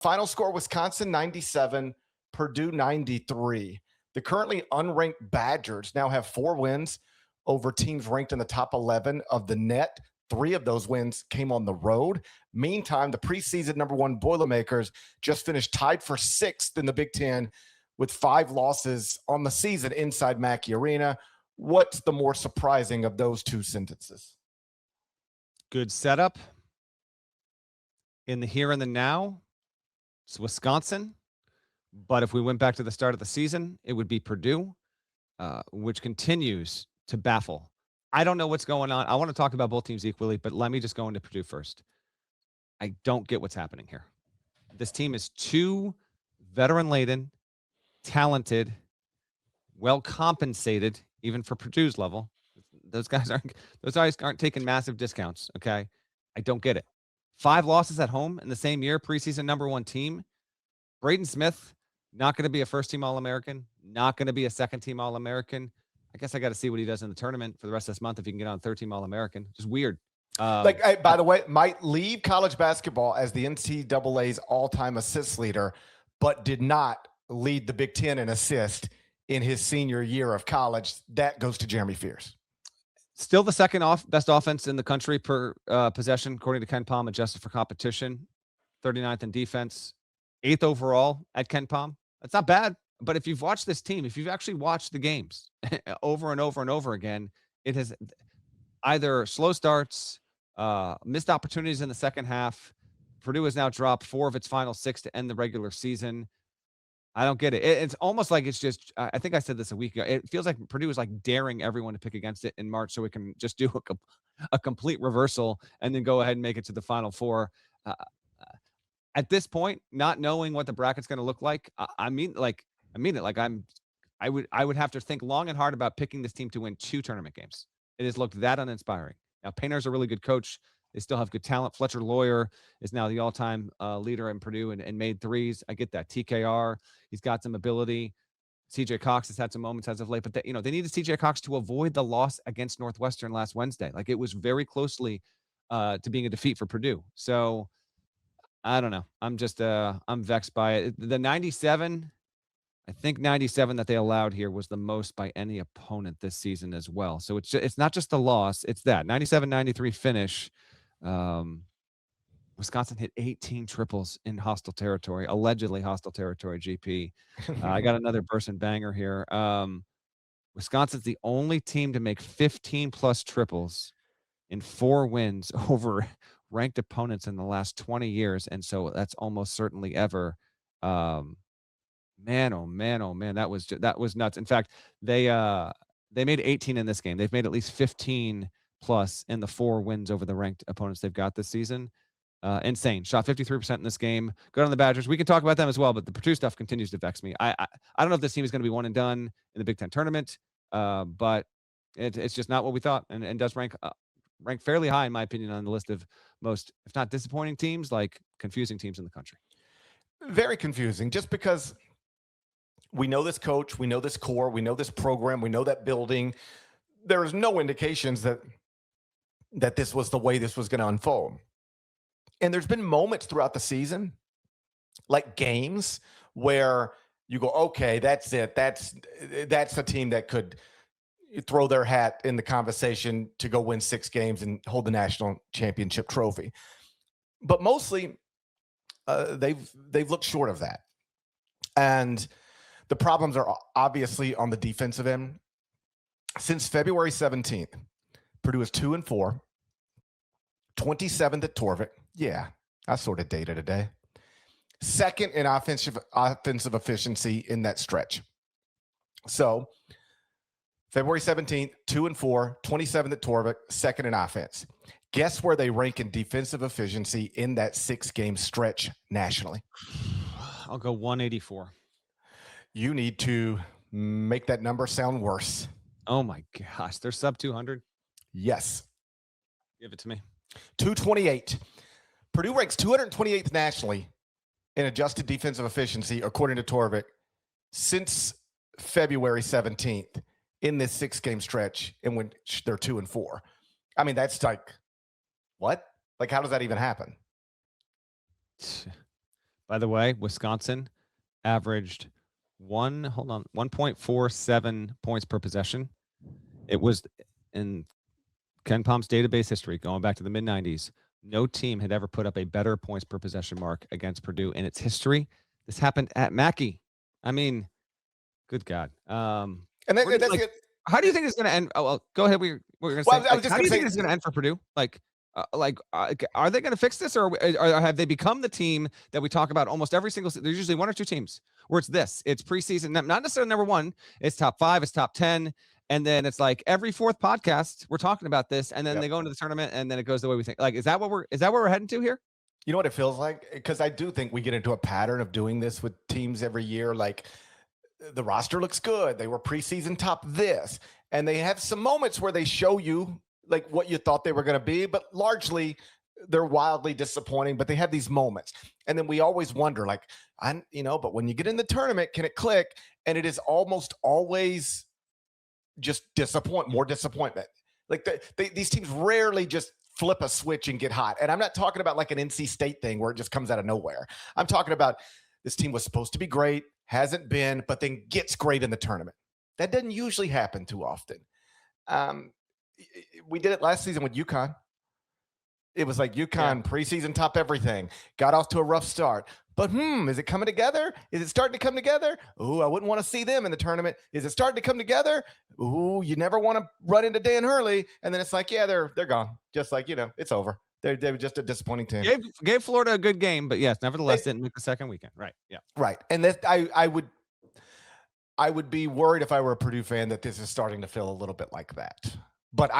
Final score, Wisconsin 97, Purdue 93. The currently unranked Badgers now have 4 wins over teams ranked in the top 11 of the net. 3 of those wins came on the road. Meantime, the preseason number 1 Boilermakers just finished tied for 6th in the Big Ten with 5 losses on the season inside Mackey Arena. What's the more surprising of those 2 sentences? Good setup. In the here and the now, it's Wisconsin. But if we went back to the start of the season, it would be Purdue, which continues to baffle. I don't know what's going on. I want to talk about both teams equally, but let me just go into Purdue first. I don't get what's happening here. This team is too veteran-laden, talented, well-compensated, even for Purdue's level. Those guys aren't taking massive discounts, okay? I don't get it. 5 losses at home in the same year, preseason number 1 team. Braden Smith, not going to be a first-team All-American, not going to be a second-team All-American. I guess I got to see what he does in the tournament for the rest of this month if he can get on third-team All-American. Just weird. By the way, might leave college basketball as the NCAA's all-time assist leader, but did not lead the Big Ten in assist in his senior year of college. That goes to Jeremy Fears. Still the second best offense in the country per possession, according to Ken Palm, adjusted for competition. 39th in defense. 8th overall at Ken Palm. That's not bad. But if you've watched this team, if you've actually watched the games over and over and over again, it has either slow starts, missed opportunities in the second half. Purdue has now dropped 4 of its final 6 to end the regular season. I don't get it. It's almost like it's just, I think I said this a week ago. It feels like Purdue is like daring everyone to pick against it in March so we can just do a complete reversal and then go ahead and make it to the Final Four. At this point, not knowing what the bracket's going to look like, I mean it. Like I would have to think long and hard about picking this team to win 2 tournament games. It has looked that uninspiring. Now, Painter's a really good coach. They still have good talent. Fletcher Lawyer is now the all-time leader in Purdue and made threes. I get that. TKR, he's got some ability. CJ Cox has had some moments as of late, but they needed CJ Cox to avoid the loss against Northwestern last Wednesday. Like, it was very closely to being a defeat for Purdue. So I don't know. I'm just I'm vexed by it. The 97, I think 97 that they allowed here was the most by any opponent this season as well. So it's not just the loss, it's that 97-93 finish. Wisconsin hit 18 triples in hostile territory, allegedly hostile territory, GP. I got another burst and banger here. Wisconsin's the only team to make 15-plus triples in 4 wins over ranked opponents in the last 20 years, and so that's almost certainly ever. Man, oh man, that was nuts. In fact, they made 18 in this game. They've made at least 15 plus in the 4 wins over the ranked opponents they've got this season. Insane. Shot 53% in this game. Good on the Badgers. We can talk about them as well, but the Purdue stuff continues to vex me. I don't know if this team is going to be one and done in the Big Ten tournament, but it's just not what we thought, and does rank fairly high, in my opinion, on the list of most, if not disappointing teams, like confusing teams in the country. Very confusing, just because we know this coach, we know this core, we know this program, we know that building. There's no indications that this was the way this was going to unfold. And there's been moments throughout the season, like games, where you go, okay, that's it. That's a team that could throw their hat in the conversation to go win 6 games and hold the national championship trophy. But mostly, they've looked short of that. And the problems are obviously on the defensive end. Since February 17th, Purdue is 2-4, 27th at Torvik. Yeah, I sort of dated today. Second in offensive efficiency in that stretch. So February 17th, 2-4, 27th at Torvik, second in offense. Guess where they rank in defensive efficiency in that 6-game stretch nationally? I'll go 184. You need to make that number sound worse. Oh my gosh, they're sub 200? Yes. Give it to me. 228. Purdue ranks 228th nationally in adjusted defensive efficiency, according to Torvik, since February 17th in this 6-game stretch in which they're 2-4. I mean, that's like, what? Like, how does that even happen? By the way, Wisconsin averaged 1.47 points per possession. It was in Ken Palm's database history, going back to the mid-90s. No team had ever put up a better points per possession mark against Purdue in its history. This happened at Mackey. I mean, good God. And That's that's like, it. how do you think it's going to end? Oh, well, go ahead. What you're going to Well, say? I was just How do going you to think say, it's going to end for Purdue? Are they going to fix this, or have they become the team that we talk about almost every single? There's usually one or two teams where it's this. It's preseason, not necessarily number one. It's top 5. It's top 10, and then it's like every fourth podcast we're talking about this, and then they go into the tournament, and then it goes the way we think. Like, is that what we're heading to here? you know what it feels like? Because I do think we get into a pattern of doing this with teams every year. Like, the roster looks good. They were preseason top this, and they have some moments where they show you like what you thought they were going to be, but largely they're wildly disappointing. But they have these moments, and then we always wonder, like, but when you get in the tournament, can it click? And it is almost always just more disappointment. Like these teams rarely just flip a switch and get hot. And I'm not talking about like an NC State thing where it just comes out of nowhere. I'm talking about this team was supposed to be great, hasn't been, but then gets great in the tournament. That doesn't usually happen too often. We did it last season with UConn. It was like UConn preseason top everything, got off to a rough start. But is it coming together? Is it starting to come together? Ooh, I wouldn't want to see them in the tournament. Is it starting to come together? Ooh, you never want to run into Dan Hurley. And then it's like, yeah, they're gone. Just like, it's over. They were just a disappointing team. Gave Florida a good game, but yes, nevertheless, didn't make the second weekend. Right. Yeah. Right. And that I would be worried if I were a Purdue fan that this is starting to feel a little bit like that. But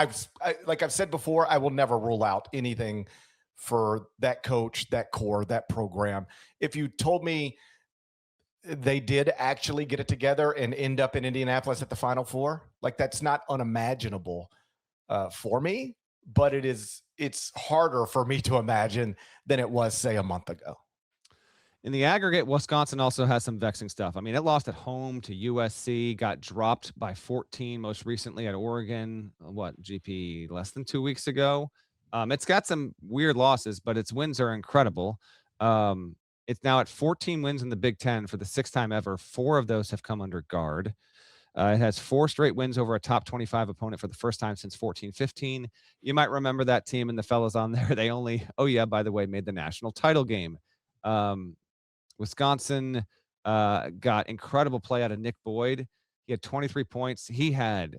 like I've said before, I will never rule out anything for that coach, that core, that program. If you told me they did actually get it together and end up in Indianapolis at the Final Four, like that's not unimaginable for me, but it's harder for me to imagine than it was, say, a month ago. In the aggregate, Wisconsin also has some vexing stuff. I mean, it lost at home to USC, got dropped by 14 most recently at Oregon, GP less than 2 weeks ago. It's got some weird losses, but its wins are incredible. It's now at 14 wins in the Big Ten for the 6th time ever. 4 of those have come under guard. It has 4 straight wins over a top 25 opponent for the first time since 14-15. You might remember that team and the fellas on there. They only, by the way, made the national title game. Wisconsin got incredible play out of Nick Boyd. He had 23 points. He had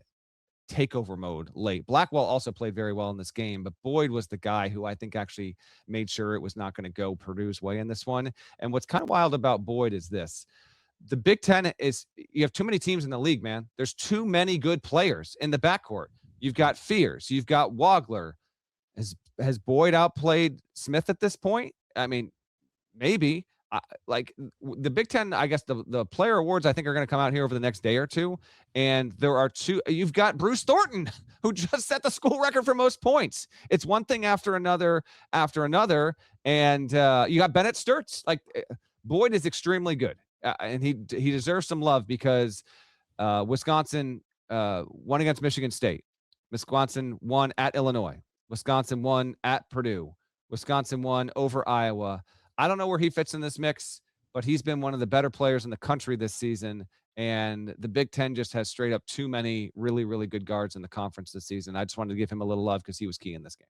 takeover mode late. Blackwell also played very well in this game, but Boyd was the guy who I think actually made sure it was not going to go Purdue's way in this one. And what's kind of wild about Boyd is this. The Big Ten is, you have too many teams in the league, man. There's too many good players in the backcourt. You've got Fears. You've got Wagler. Has Boyd outplayed Smith at this point? I mean, maybe. Like the Big Ten, I guess the player awards I think are going to come out here over the next day or two. And there are 2. You've got Bruce Thornton, who just set the school record for most points. It's one thing after another. And you got Bennett Sturtz. Like Boyd is extremely good. And he deserves some love because Wisconsin won against Michigan State. Wisconsin won at Illinois. Wisconsin won at Purdue. Wisconsin won over Iowa. I don't know where he fits in this mix, but he's been one of the better players in the country this season. And the Big Ten just has straight up too many really, really good guards in the conference this season. I just wanted to give him a little love because he was key in this game.